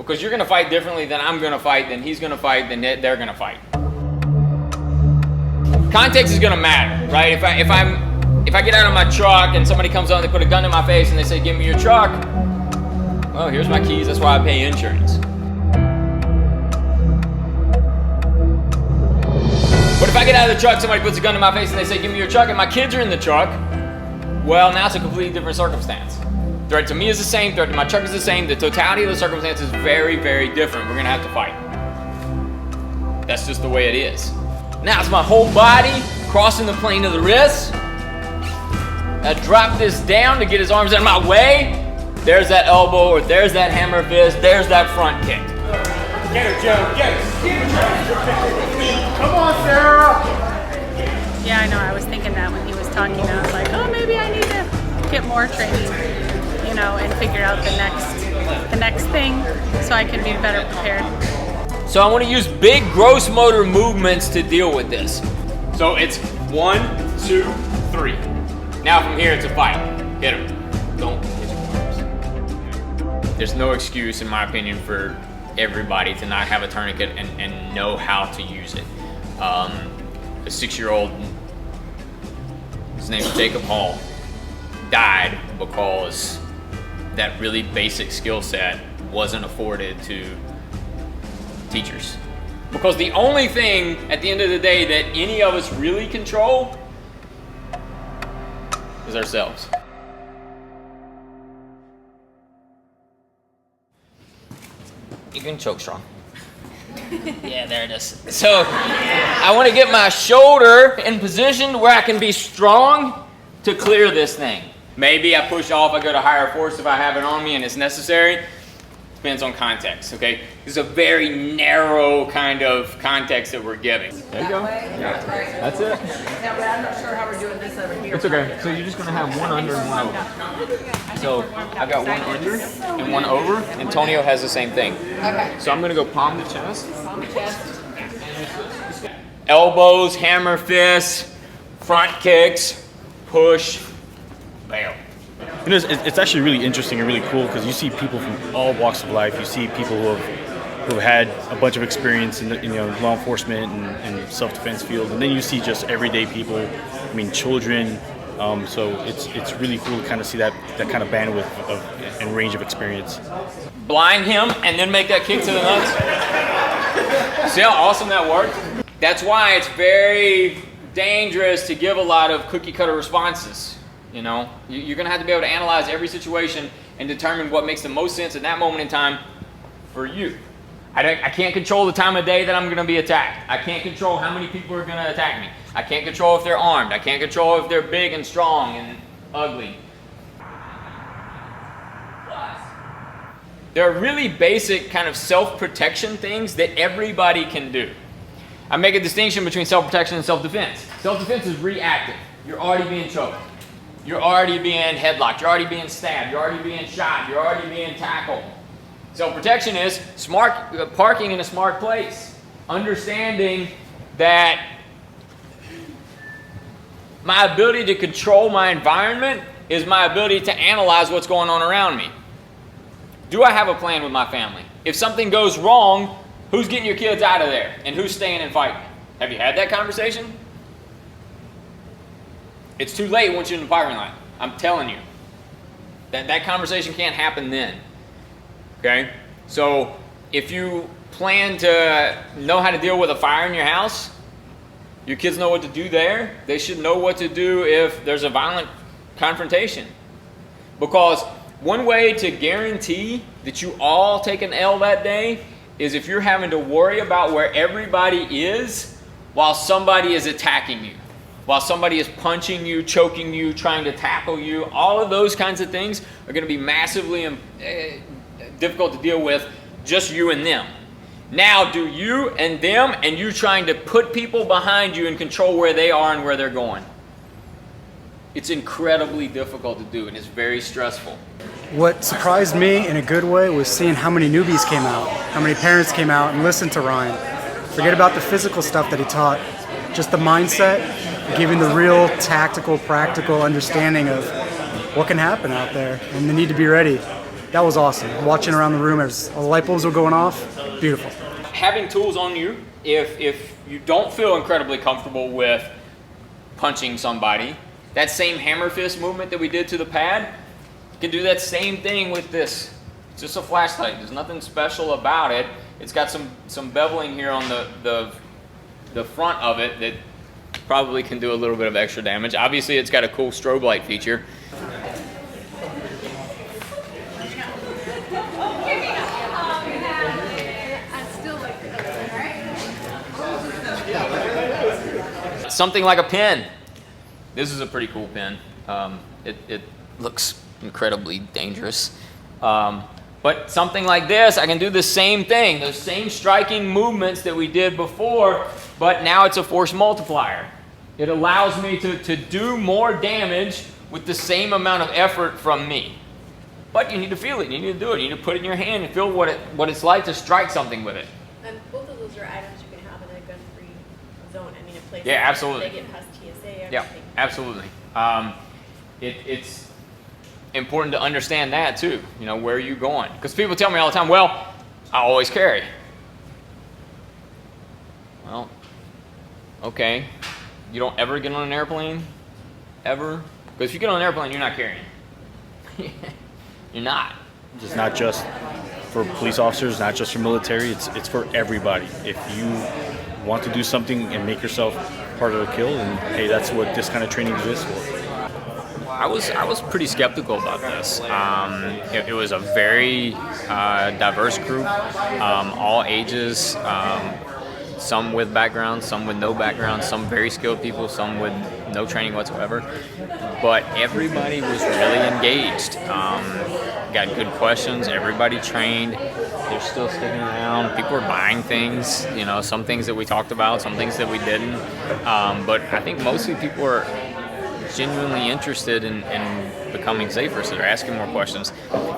because you're gonna fight differently than I'm gonna fight, than he's gonna fight, than they're gonna fight. Context is gonna matter, right? If I get out of my truck and somebody comes on, they put a gun in my face and they say, "Give me your truck." Well, here's my keys. That's why I pay insurance. But if I get out of the truck, somebody puts a gun in my face and they say, "Give me your truck," and my kids are in the truck, well, now it's a completely different circumstance. Threat to me is the same, threat to my truck is the same. The totality of the circumstance is very, very different. We're gonna have to fight. That's just the way it is. Now it's my whole body crossing the plane of the wrist. I drop this down to get his arms out of my way. There's that elbow, or there's that hammer fist, there's that front kick. Get her, Joe, get her. Get her. Come on, Sarah. Yeah, I know. I was thinking that when he was talking, I was like, oh, maybe I need to get more training, you know, and figure out the next thing so I can be better prepared. So I want to use big gross motor movements to deal with this. So it's 1, 2, 3. Now from here it's a fight. Hit him. Don't hit your arms. There's no excuse, in my opinion, for everybody to not have a tourniquet and know how to use it. A 6-year-old, his name is Jacob Hall, died because that really basic skill set wasn't afforded to teachers. Because the only thing at the end of the day that any of us really control is ourselves. You can choke strong. Yeah, there it is. So I want to get my shoulder in position where I can be strong to clear this thing. Maybe I push off, I go to higher force if I have it on me and it's necessary. Depends on context, okay? This is a very narrow kind of context that we're giving. There you go. Yeah. That's it. Yeah, but I'm not sure how we're doing this over here. It's okay. So you're just gonna have one under and one over. So I've got one under and one over. Antonio has the same thing. Okay. So I'm gonna go palm to chest. Palm to chest. Elbows, hammer fists, front kicks, push, bail. You know, it's actually really interesting and really cool because you see people from all walks of life. You see people who have had a bunch of experience in the law enforcement and self-defense field, and then you see just everyday people. I mean, children. So it's really cool to kind of see that kind of bandwidth and range of experience. Blind him and then make that kick to the nuts. See how awesome that worked? That's why it's very dangerous to give a lot of cookie cutter responses. You know, you're gonna have to be able to analyze every situation and determine what makes the most sense at that moment in time for you. I can't control the time of day that I'm gonna be attacked. I can't control how many people are gonna attack me. I can't control if they're armed. I can't control if they're big and strong and ugly. There are really basic kind of self-protection things that everybody can do. I make a distinction between self-protection and self-defense. Self-defense is reactive. You're already being choked. You're already being headlocked. You're already being stabbed. You're already being shot. You're already being tackled. Self-protection is smart parking in a smart place. Understanding that my ability to control my environment is my ability to analyze what's going on around me. Do I have a plan with my family? If something goes wrong, who's getting your kids out of there? And who's staying and fighting? Have you had that conversation? It's too late once you're in the parking lot. I'm telling you. That conversation can't happen then. Okay? So if you plan to know how to deal with a fire in your house, your kids know what to do there. They should know what to do if there's a violent confrontation. Because one way to guarantee that you all take an L that day is if you're having to worry about where everybody is while somebody is attacking you. While somebody is punching you, choking you, trying to tackle you, all of those kinds of things are going to be massively difficult to deal with, just you and them. Now do you and them, and you trying to put people behind you and control where they are and where they're going. It's incredibly difficult to do, and it's very stressful. What surprised me in a good way was seeing how many newbies came out, how many parents came out and listened to Ryan. Forget about the physical stuff that he taught, just the mindset, giving the real tactical, practical understanding of what can happen out there and the need to be ready. that was awesome. Watching around the room as all the light bulbs were going off, beautiful. Having tools on you, if you don't feel incredibly comfortable with punching somebody, that same hammer fist movement that we did to the pad, you can do that same thing with this. It's just a flashlight. There's nothing special about it. It's got some beveling here on the front of it that probably can do a little bit of extra damage. Obviously, it's got a cool strobe light feature. Something like a pen. This is a pretty cool pen. It looks incredibly dangerous. But something like this, I can do the same thing, those same striking movements that we did before, but now it's a force multiplier. It allows me to do more damage with the same amount of effort from me. But you need to feel it, you need to do it, you need to put it in your hand and feel what it's like to strike something with it. And both of those are items you can have in a gun-free zone. I mean, in places Yeah, absolutely. they get past TSA, everything. Yeah, absolutely. It's important to understand that too. You know, where are you going? Because people tell me all the time, well, I always carry. Well, okay. You don't ever get on an airplane? Ever? Because if you get on an airplane, you're not carrying. You're not. It's not just for police officers, not just for military. It's for everybody. If you want to do something and make yourself part of the kill, and hey, that's what this kind of training exists for. I was pretty skeptical about this. It was a very diverse group, all ages, some with background, some with no background, some very skilled people, some with no training whatsoever. But everybody was really engaged. Got good questions. Everybody trained. They're still sticking around. People were buying things. You know, some things that we talked about, some things that we didn't. But I think mostly people are genuinely interested in becoming safer, so they're asking more questions.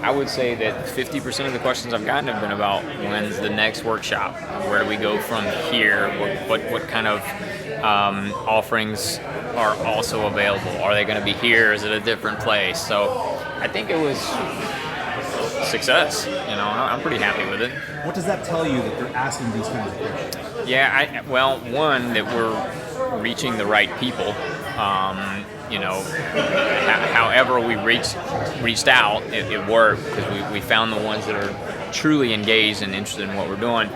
I would say that 50% of the questions I've gotten have been about when's the next workshop, where do we go from here, what kind of offerings are also available, are they going to be here, is it a different place? So I think it was success. You know, I'm pretty happy with it. What does that tell you that they're asking these kinds of questions? Yeah, well, one, that we're reaching the right people. You know, however we reached out, it worked because we found the ones that are truly engaged and interested in what we're doing.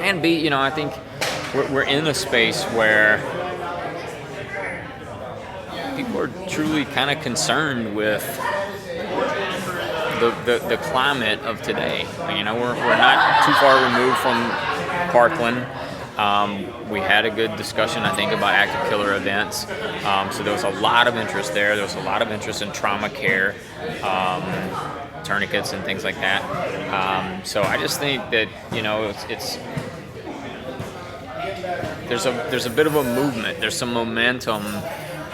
And B, you know, I think we're in a space where people are truly kind of concerned with the climate of today. You know, we're not too far removed from Parkland. We had a good discussion, I think, about active killer events. So there was a lot of interest there. There was a lot of interest in trauma care, tourniquets and things like that. So I just think that, you know, there's a bit of a movement. There's some momentum,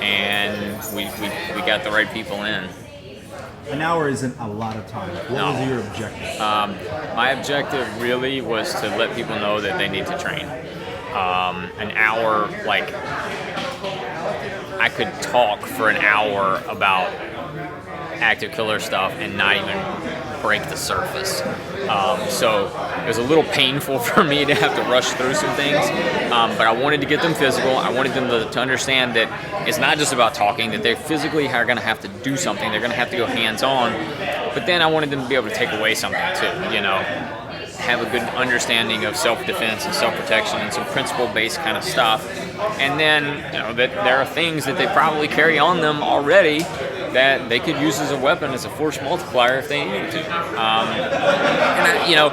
and we got the right people in. An hour isn't a lot of time. What was your objective? My objective really was to let people know that they need to train. An hour, like, I could talk for an hour about active killer stuff and not even break the surface. So it was a little painful for me to have to rush through some things, but I wanted to get them physical. I wanted them to understand that it's not just about talking, that they physically are going to have to do something. They're going to have to go hands-on, but then I wanted them to be able to take away something too, you know, have a good understanding of self-defense and self-protection and some principle-based kind of stuff. And then, you know, that there are things that they probably carry on them already that they could use as a weapon, as a force multiplier if they needed to. And you know,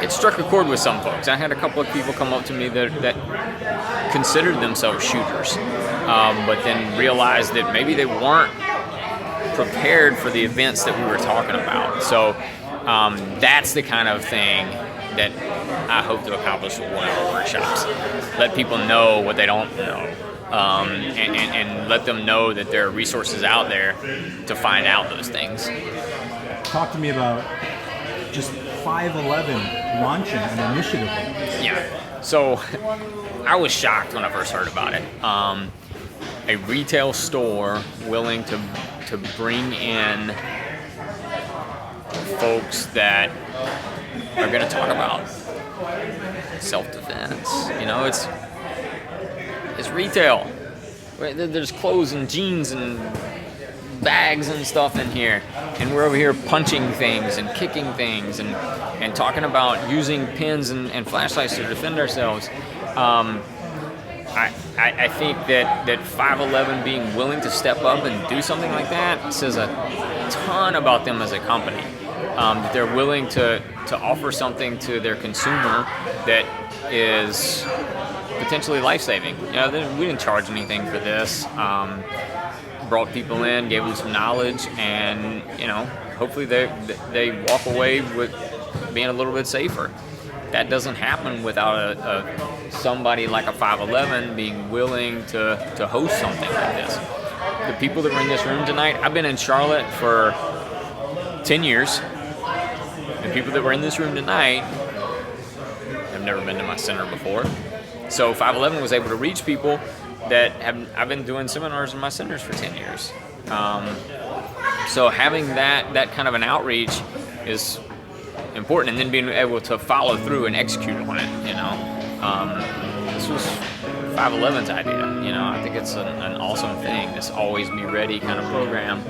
it struck a chord with some folks. I had a couple of people come up to me that considered themselves shooters, but then realized that maybe they weren't prepared for the events that we were talking about. So that's the kind of thing that I hope to accomplish with one of our workshops. Let people know what they don't know. And let them know that there are resources out there to find out those things. Talk to me about just 511 launching an initiative. Yeah, so I was shocked when I first heard about it. A retail store willing to bring in folks that are going to talk about self-defense. You know, it's retail. There's clothes and jeans and bags and stuff in here, and we're over here punching things and kicking things and talking about using pins and flashlights to defend ourselves. I think that 511 being willing to step up and do something like that says a ton about them as a company. They're willing to offer something to their consumer that is potentially life-saving. You know, we didn't charge anything for this. Brought people in, gave them some knowledge, and you know, hopefully they walk away with being a little bit safer. That doesn't happen without somebody like a 511 being willing to host something like this. The people that were in this room tonight, I've been in Charlotte for 10 years. The people that were in this room tonight have never been to my center before. So 511 was able to reach people that I've been doing seminars in my centers for 10 years. So having that kind of an outreach is important, and then being able to follow through and execute on it, you know. This was 511's idea, you know. I think it's an awesome thing, this always be ready kind of program,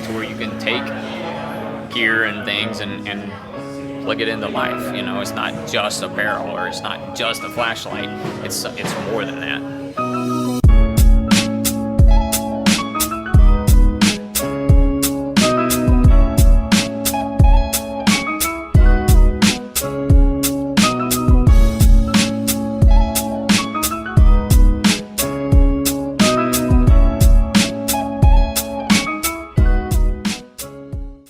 to where you can take gear and things and plug it into life. You know, it's not just apparel, or it's not just a flashlight. It's more than that.